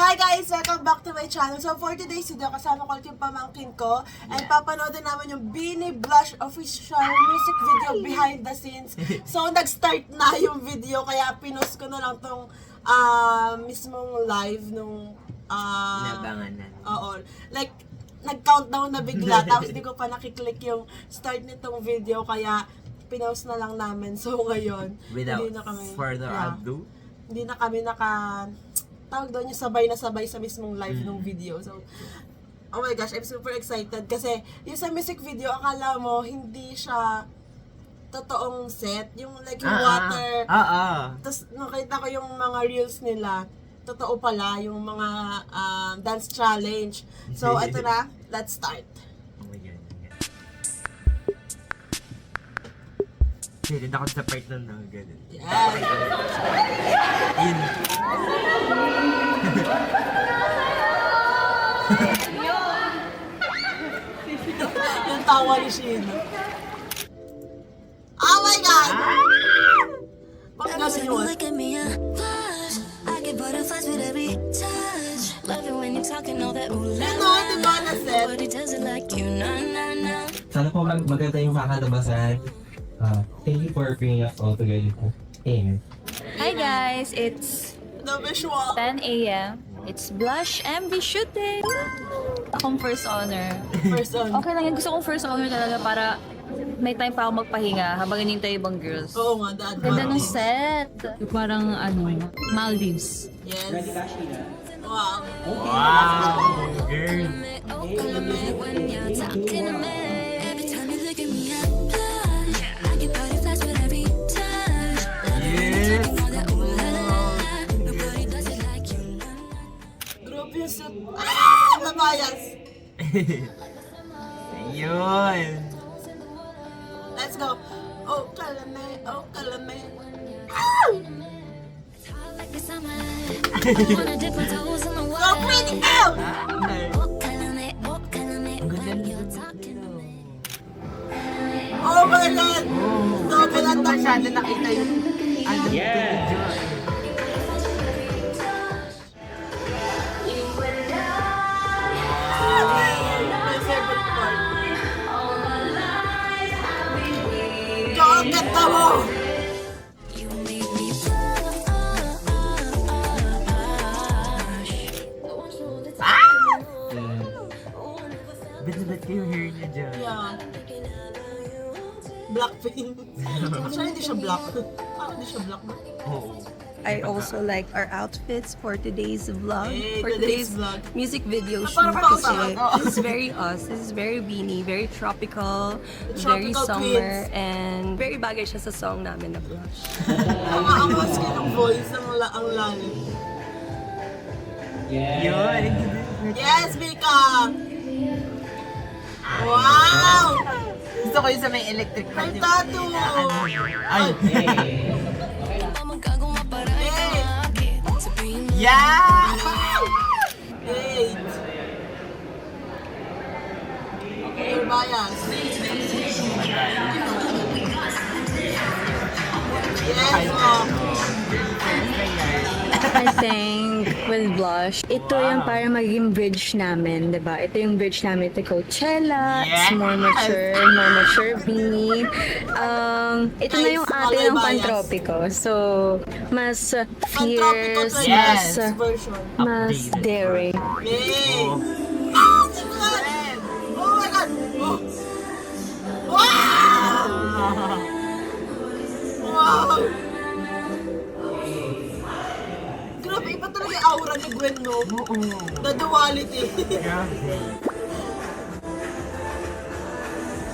Hi guys! Welcome back to my channel. So for today's video, kasama ko ulit yung pamangkin ko. And papanoodin namin yung Beanie Blush official music video behind the scenes. So nag-start na yung video, kaya pinost ko na lang tong mismong live nung Inabangan na. Oo. Like, nag-countdown na bigla, tapos hindi ko pa nakiklik yung start nitong video, kaya pinost na lang namin. So ngayon, Without hindi na kami, further ado. hindi na kami tawag doon yung sabay na sabay sa mismong live ng video. So, oh my gosh, I'm super excited kasi yung sa music video, akala mo hindi siya totoong set. Yung like yung water. Tapos nakita ko yung mga reels nila. Totoo pala yung mga dance challenge. So, ito na. Let's start. Oh my God. Hindi ako sa part na gano'n. Yes. In. Yung tawa ni Sheena. Oh my God! Bakit gano'n yun? Look at me, blush. I get butterflies with every touch. Love it when you're talking all that ooh la Ano, di ba na set? But he does it like you, na na na. Sana po maganda yung makakalabasan. Thank you for bringing us all together. Amen. Hi guys, it's The visual. 10 a.m. It's Blush MV shooting. Akong first honor. First on. Okay lang yan, gusto kong first honor talaga para may time pa ako magpahinga habang hinintay ibang girls. Oo nga, the Ganda ng advantage. set. Parang Maldives. Yes. Wow. Wow, girl. Oh, color when you're talking to me. Every time you look at me, I blush. I get butterflies with every touch. Yes. All that ooh la la. Nobody does it like you, na na. Grabe yung set. Mabayas. Ayun. Let's go. Oh, kalame. Oh, kalame. It's hot like the summer. I wanna dip my toes in the So water. pretty girl! Oh, kalame, when you're talking to me. Oh my God! Double Hindi ko attack. masyado nakita yung video. My favorite part. Go, get the mo! You make me blush. Ba't yung hair niya dyan? Yeah. Blackpink. Actually, hindi siya black. Hindi siya black. Oo. I also like our outfits for today's vlog, Hey, for today's today's vlog. music video shoot. Parang Kasi pausahan. this is very us. This is very beanie, very tropical, very tropical summer, twins. and very bagay siya sa song namin na Blush. Ang maski ng voice, ang lalim. Yun. Yes, Mika! Wow! Gusto ko yung sa may electric fan. May tattoo! Ay. I'ma gagawin para Hey! ikaw sabihin mo Yeah! Eight. Your bias. Yes, oh. I think with Blush, ito yung para maging bridge namin, di ba? Ito yung bridge namin to Coachella. It's more mature Beanie. Ito na yung ate ng Pantropiko. So, mas fierce, Yes! mas Version. mas daring. Yay! Ah! Simulan! Oh my God! Oh! Wow! Wow! Grabe, iba talaga yung aura ni Gwen, no? Oo. The duality.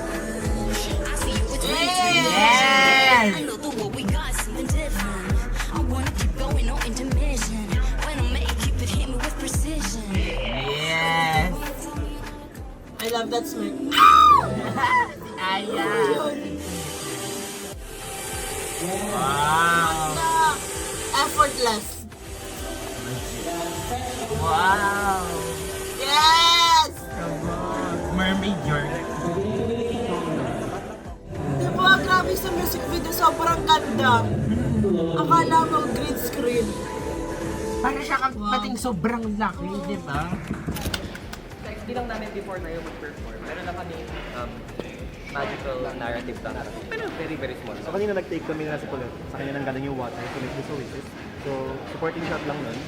I see you with Yes! I know the what we got is something different. I wanna keep going, no intermission. When I make keep it hit me with precision. Yes. I love that smirk. Aya. Wow. Effortless. Wow. Yes! Come on. Mermaid Jordan. Diba, grabe sa music video, sobrang ganda. Akala mo green screen. Para siya pating sobrang laki, di ba? Like, di lang namin before tayo mag-perform. Meron na kami magical narrative lang. Pero very, very small. So kanina nag-take kami na si Colette. Sa kanya nang galing yung water to make this oasis. So supporting shot lang nun.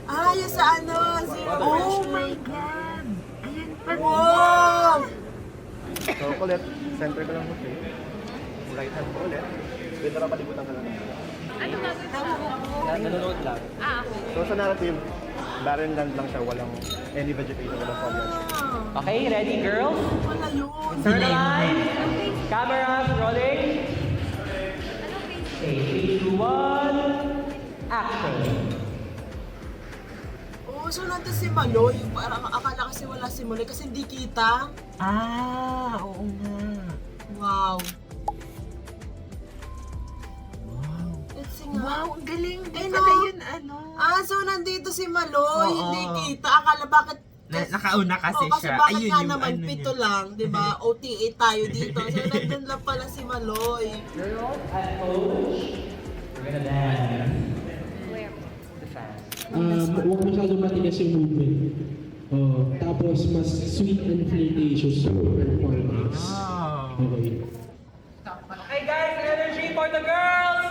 Ah, yung sa ano, Zero Oh my Pressure. God! Ayan pa. Wow! So Colette, center ka lang mo play. Right hand mo ulit. Pwede na palibutan ka lang. Nanonood lang. So sa narrative, barren land lang siya. Walang any vegetation, walang foliage. Okay, ready, girls? Wala yun. Turn line. Cameras rolling. 3, 2, 1. Action. Oh, so nandun si Maloy. Parang akala kasi wala si Maloy kasi hindi kita. Ah, oo nga. Wow. Let's sing nga. Wow, ang galing. Di Ay, pala no. yun, ano. Ah, so nandito si Maloy. Oo. Hindi kita. Akala bakit... Nakauna kasi kasi siya. bakit Ayun nga yung naman ano pito niya. lang, di ba? OTA tayo dito. So nandun lang pala si Maloy. Girls at coach. We're gonna dance. The fans. Huwag masyadong matigas yung movement. Oh, tapos mas sweet and flirtatious yung performance. Wow. Okay. Okay guys, energy for the girls!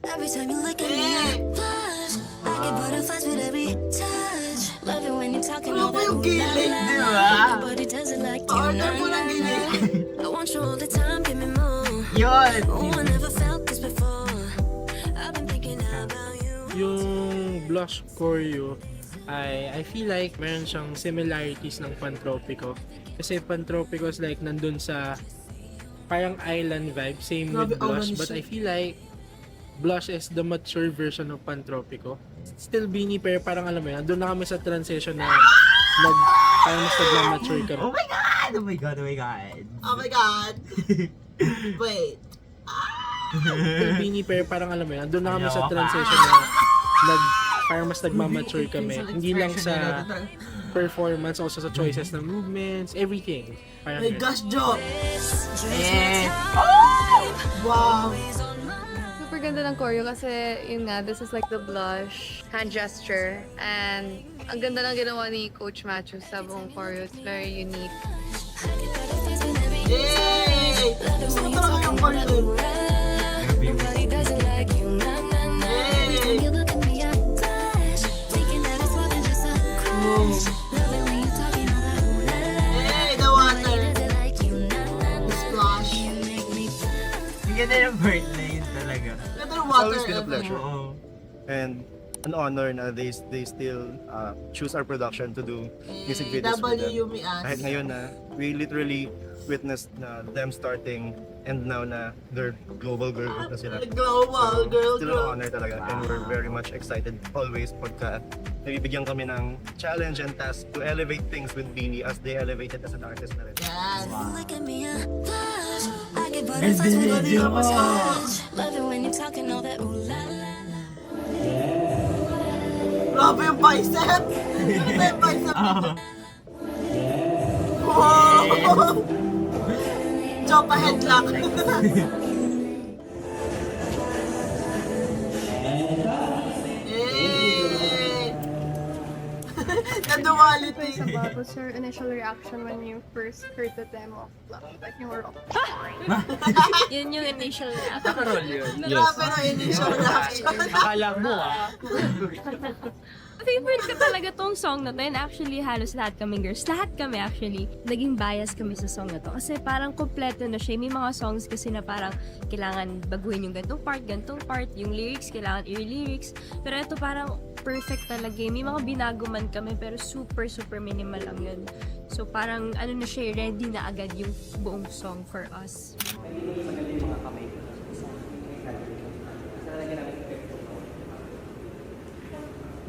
Every time you look at me, I blush. I get butterflies with every touch. Love it when you're talking all that Yung gilig, di ba? Nobody does it like you. Order mo lang gilig. I want you all the time, give me more. Yun! Oh, I never felt this before. I've been thinking about you. Yung blush choreo, I feel like meron siyang similarities ng Pantropico. Kasi Pantropico is like nandun sa parang island vibe, same Grabe, with Blush. aura ni But siya. I feel like Blush is the mature version of Pantropico. Still Beanie, pero parang alam mo yan, doon na kami sa transition na parang mas nag-mature kami. Oh my God! Oh my God! Oh my God! Oh my God. Wait. Still Beanie, pero parang alam mo yan, doon na kami sa transition na parang mas nag-mature kami. Hindi lang sa performance, also sa choices ng movements, everything. Parang My ganun. gosh, Jo. Yes! Wow. Super ganda ng choreo kasi yun nga, this is like the blush hand gesture. And ang ganda ng ginawa ni Coach Machu sa buong choreo. It's very unique. Yay! Gusto ko talaga yung part nun. Nobody does it like you. Na, na, na. Every time you look at me, I blush. Thinking that it's more than just a crush. Love it when you're talking all that ooh la la. Hey, the water. Does it like you. Na, na, na. Splash. You make me blush. Ang ganda ng birthday yun talaga. Ganda ng It's water. always been a pleasure. Oo. And an honor na they still choose our production to do music videos for them. W me Kahit as. ngayon na we literally witnessed na them starting and now na they're global girl group na sila. Global girl Still an group. honor talaga and we're very much excited always pagka nabibigyan kami ng challenge and task to elevate things with Beanie as they elevated as an artist na rin. Yes. Look at me, I blush. I get butterflies with every touch. Love it when you're talking all that ooh la la. Grabe yung bicep. Grabe yung bicep. Oo. Wow. Jopa headlock. Hey. The duality. What was your initial reaction when you first heard the demo of Blush? Like you were Yun yung initial reaction. Nakaroll yun. Grabe na initial reaction. Akala mo Favorite ko talaga tong song na to. And actually, halos lahat kami girls. Lahat kami actually. Naging bias kami sa song na to. Kasi parang kompleto na siya. May mga songs kasi na parang kailangan baguhin yung gantong part. Yung lyrics, kailangan i-lyrics. Pero ito parang perfect talaga. May mga binago man kami pero super, super minimal lang yun. So parang ano na siya, ready na agad yung buong song for us.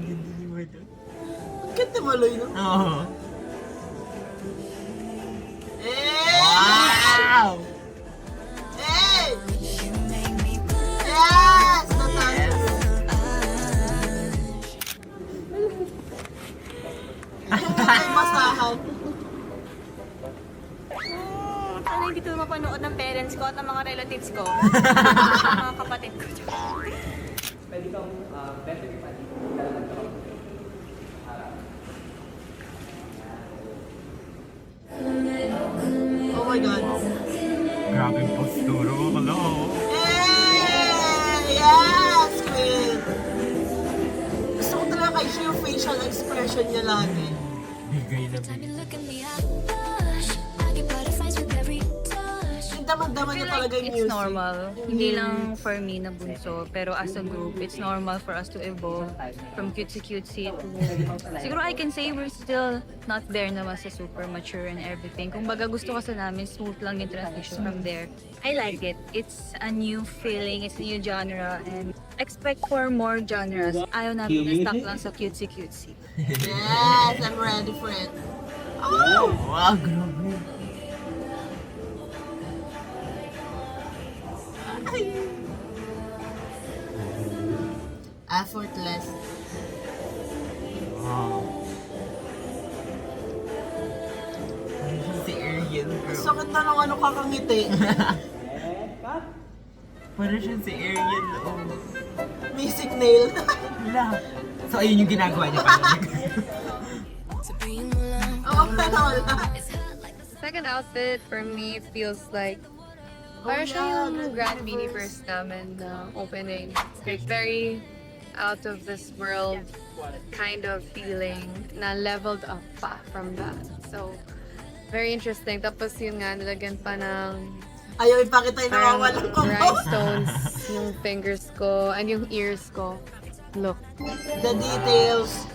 Ang ganda ni Marta. Ang ganda maloy, no? Oo. Hey! Wow! Hey! Yes! Natasha. Ay, masahan. Sana hindi ito mapanood ng parents ko ko at ang mga relatives ko. Mga kapatid ko. Pwede kang better imagine. Oh my God. Grabe yung posturo. Hello. Hey! Yes, Queen! Gusto ko talaga kay siya yung facial expression niya lagi. Bigay na Time you look at me, I blush. I get butterflies with every touch. Yung daman-daman niya talaga yung music. It's normal. Hindi lang for me na bunso, pero as a group, it's normal for us to evolve from cutesy-cutesy to... Siguro I can say we're still not there naman sa super mature and everything. Kung baga gusto kasi namin, smooth lang yung transition from there. I like it. It's a new feeling, it's a new genre, and expect for more genres. Ayaw namin na stuck lang sa cutesy-cutesy. Yes, I'm ready for it. Oh! Wow, grabe. Effortless. Wow. Ano siya si Ariel, girl? Sakit na ng ano kakangiti. Parang siya si Ariel, oh. Basic nail. Wala. So, ayun yung ginagawa niya pala. To bring you along. Oo, pero wala. Second outfit for me feels like parang siya yung Grand Beanie first namin na opening. Like very out of this world kind of feeling na leveled up pa from that. So, very interesting. Tapos yun nga, nilagyan pa ng Ayaw ipakita yung parang nawawalan ko. rhinestones yung fingers ko and yung ears ko. Look, The details.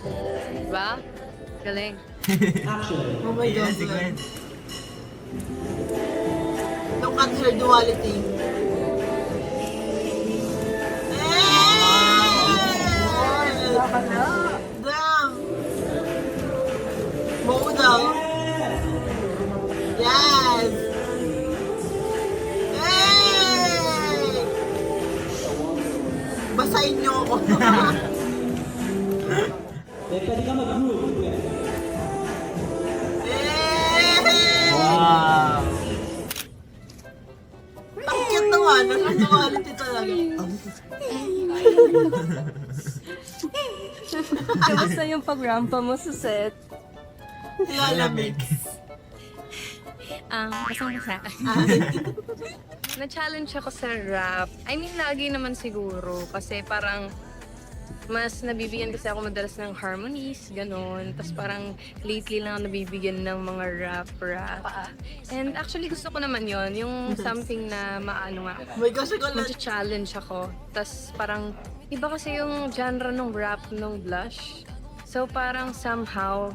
diba? Galing. Oh my God. Yes, Gwen. Look at her duality. Hey! Damn! Modal. Yes! Hey! Basahin niyo ako. Hey! Wow. Ang cute naman. Ang duality talaga. Kamusta yung pag-rampa mo sa set? Lalamig. Basang-basa. Na-challenge ako sa rap. I mean, lagi naman siguro. Kasi parang mas nabibigyan kasi ako madalas ng harmonies, ganon. Tapos parang lately lang ako nabibigyan ng mga rap. And actually gusto ko naman yon yung something na maano nga. Oh my gosh, ikaw lang. Mag-challenge ako. Tapos parang iba kasi yung genre ng rap ng Blush. So parang somehow,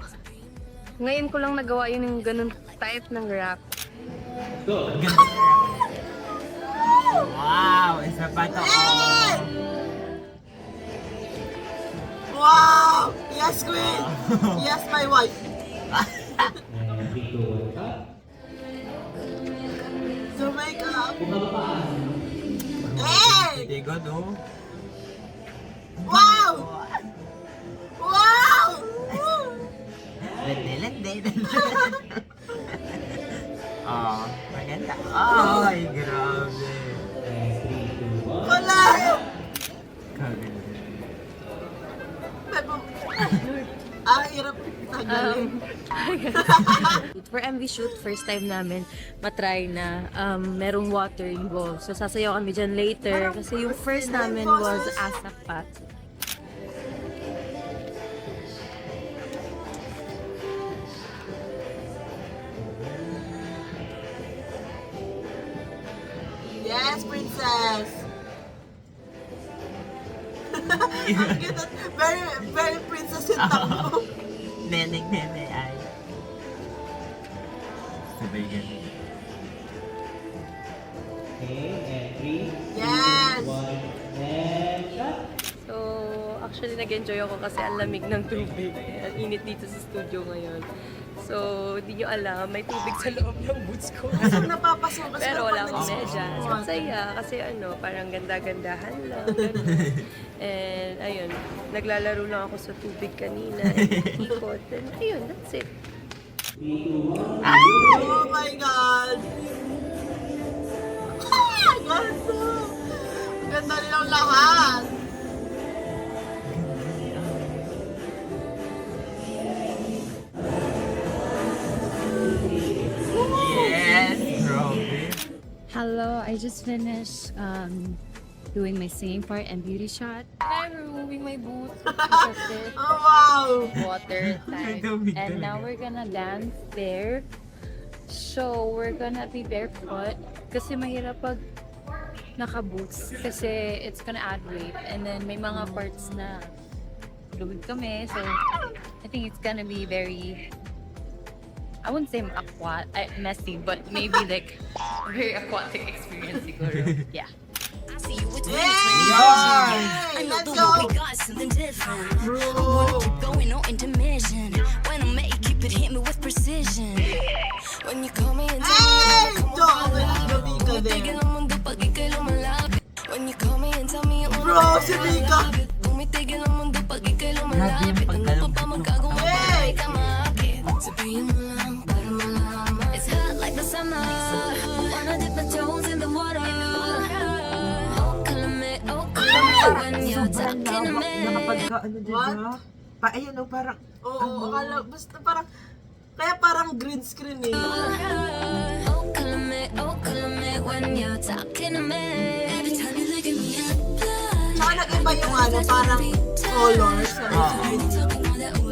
ngayon ko lang nagawa yun yung ganun type ng rap. Wow, isa pa to. Wow! Yes, Queen! Yes, my wife! So makeup! Hey! Hindi ko, no? Wow! Wow! Lende. Oh, maganda. Ay, grabe. Wala! Grabe. Hirap tagalin. For MV shoot, first time namin matry na merong water involved. So sasayaw kami dyan later kasi yung first namin was ASAP Pat. Yes, princess! Ang cute at very, very princess yung takbo. Neneng ay. Sabay ganun. Yes! So actually nag-enjoy ako kasi ang lamig ng tubig. Ang init dito sa studio ngayon. So hindi nyo alam, may tubig sa loob ng boots ko. Kasi napapasok kasi Pero wala akong nagsusuot. medyas. Ang saya kasi parang ganda-gandahan lang. ganun. And ayun, naglalaro lang ako sa tubig kanina. And ikot. And ayun, that's it. Oh my God! Ganda! Ganda nilang lahat! Yes! Grabe. Hello, I just finished doing my singing part and beauty shot. I'm removing my boots, t-shirt, Oh, wow! water type. And now we're gonna dance there. So, we're gonna be barefoot kasi mahirap pag naka-boots kasi it's gonna add weight. And then may mga parts na fluid kami. So, I think it's gonna be very, I wouldn't say messy, but maybe like a very aquatic experience siguro. Yeah. Yay! Let's go! got something different. I wanna keep going, no intermission. When I make it, keep it, hit me with precision. When you call me and tell Hey! me you wanna Dog! come Gabi ka din. tigil ang mundo pag ika'y lumalapit. When you call me and tell me you wanna Bro, si Mika! tumitigil ang mundo pag ika'y lumalapit. Ano pa ba magagawa para ika'y maakit? Sabihin mo lang para malaman. It's hot like the summer. Wanna dip my toes in the water. Oh, calamit, when you're talking to me. Nakapagka, ano, diba? What? Ayan o, parang, Oo, akala, basta parang, kaya parang green screen eh. Oh, calamit, when you're talking to me. Every time you look at me, I blush. Tsaka nag-iba yung ano, parang color sa video.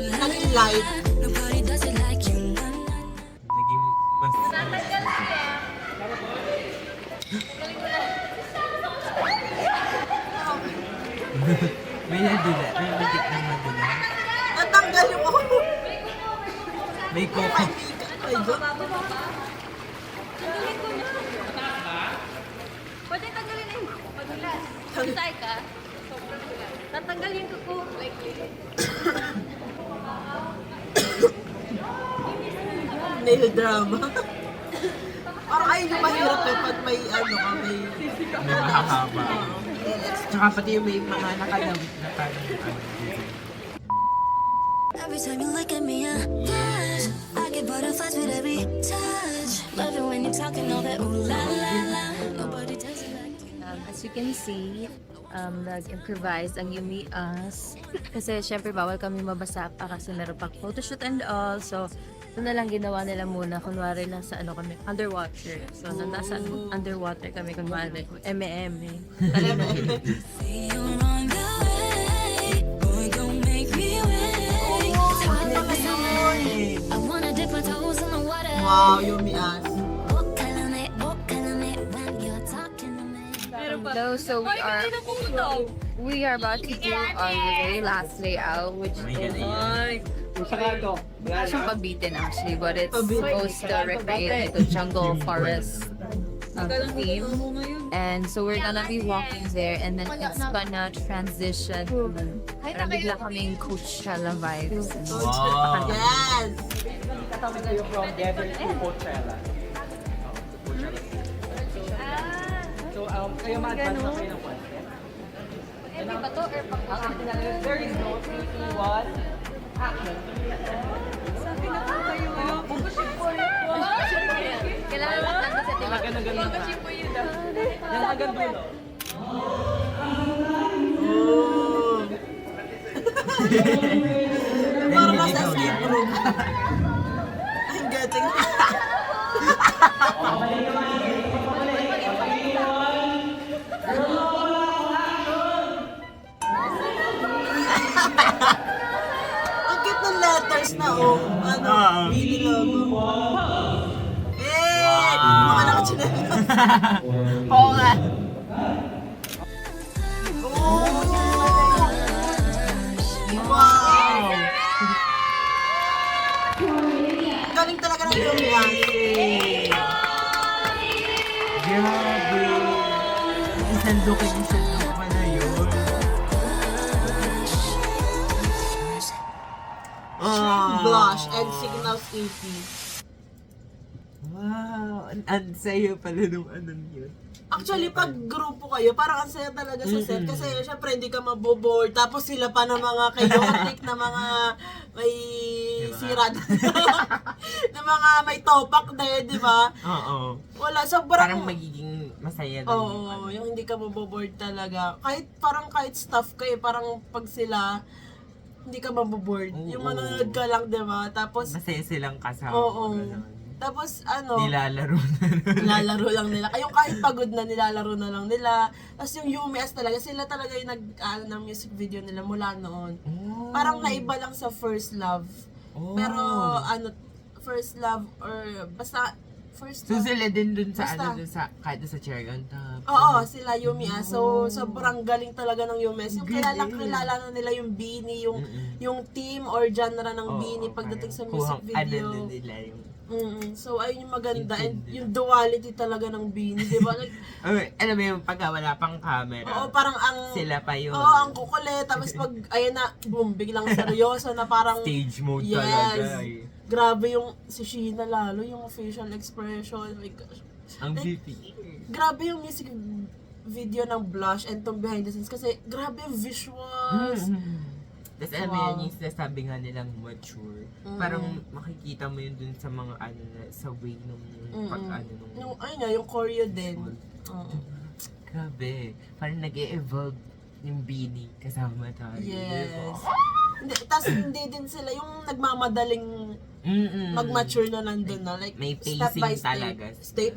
Naging light. Nobody does it like you. naging mas... May nadula, may matik na madula. Natanggal yung ako. May Kay koko. Mika. Ay, God. Pwede tanggalin yung padulas. Sasay ka? Tatanggalin ko po. Like, Nail drama. Parang ayun yung mahirap eh, pag may ano ka, may... May mahahaba. Tsaka pati yung may mga nakalawit na parang Every time you look at me, I blush. I get butterflies with every touch. Love it when you're talking all that ooh la la la. Nobody does it like you. As you can see, nag-improvise ang Yumi Us. Kasi syempre bawal kami mabasa pa kasi meron pang photoshoot and all. So, ito na lang ginawa nila muna. Kunwari nasa ano kami, underwater. So, nasa underwater kami kunwari. M.M. See you on the way. Boy, don't make me wait. It's hot like the summer. I wanna dip my toes in the water. Wow, Yumi As. Oh, calamit, when you're talking to me. Hello, so we are about to do our very last layout, which is siyang pabitin actually, but it's supposed to recreate the jungle forest theme. And so we're gonna be walking there, and then it's gonna transition to parang bigla kaming Coachella vibes. Wow. Yes! Kasama kayo from Gather to Coachella. So, kayo ma-advance na kayo ng concept. Hindi ba to? Or pang Ang akin na lang, there is no 3, 2, 1, action. sabi na po kayo ngayon. Pupusin po rin po. Kailangan lang natin sa Mga ganun-ganun ka. Pupusin po yun daw. Yan hanggang dulo. Parang nasa escape room. I'm getting... Ang cute ng letters na ano, mini logo. Eh! Mga nakachinelas. Oo nga. Wow! Ang galing talaga ng Yumi As. Grabe. Isang look pa na yun. Blush and Signals EP. Wow. Ang sayo pala nung ano yun. Actually, pag grupo kayo, parang ang saya talaga sa set. Kasi syempre, hindi ka maboboard. Tapos sila pa ng mga chaotic na mga may sira na mga may topak din, di ba? Oo. Wala, sobrang... Parang magiging masaya din. Oo, yung hindi ka maboboard talaga. Kahit staff kayo, parang pag sila, hindi ka maboboard. Yung manonood ka lang, di ba? Tapos, Masaya silang kasama. oo. Ganun. Tapos, Nilalaro na. nilalaro lang nila. Yung kahit pagod na, nilalaro na lang nila. Tapos yung UMS talaga, sila talaga yung ng music video nila mula noon. Parang naiba lang sa First Love. Pero, First Love or basta First So Love. sila din dun sa Basta. kahit sa Cherry on Top. Oo, sila UMS. So, sobrang galing talaga ng UMS. Yung kilala na nila yung Beanie, yung team or genre ng Beanie pagdating sa music video. Ano nila yung... So, ayun yung maganda. And yung duality talaga ng Beanie, di ba? Like, alam mo yung pagka wala pang camera. oo, parang ang... Sila pa yun. Oo, ang kukulit. Tapos pag, ayun na, boom, biglang seryoso na parang... Stage mode Yes. talaga eh. Grabe yung, si Sheena lalo, yung facial expression. Oh my gosh. Ang Like, beauty. Grabe yung music video ng Blush and tong behind the scenes kasi grabe yung visuals. Tapos alam mo yun, yung sinasabi nga nilang mature. Parang makikita mo yun dun sa mga sa way nung Yung, ayun nga, yung choreo din. Grabe. Parang nag-e-evolve yung Beanie kasama tayo. Yes. Tapos hindi din sila yung nagmamadaling mag-mature na nandun na. Like, May step pacing by step. talaga. Step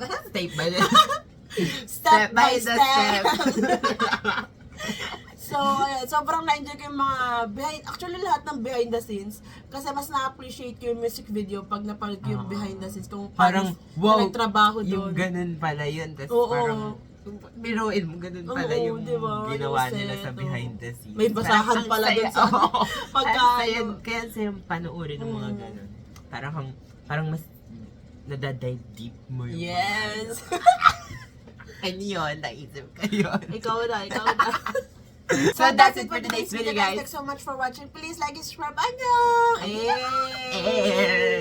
Step by step. So, ayan, sobrang na-enjoy ko yung mga actually lahat ng behind the scenes. Kasi mas na-appreciate ko yung music video pag napanood ko yung behind the scenes. Kung Parang, paano wow, nagtrabaho yung doon. ganun pala yun. Tapos Oo. parang, biruin mo, ganun pala Oo, yung diba? ginawa Yung nila set, sa behind the scenes. May basahan Parang pala ang dun saya, sa oo. pagka, Ang saya, kaya ang saya panoorin ng mga ganun. Parang mas nadadive deep mo yung yes. Ano yun, naisip ko yun. Ikaw na. So that's it for today's video, guys. Thanks so much for watching. Please like and subscribe. Annyeong! Eh.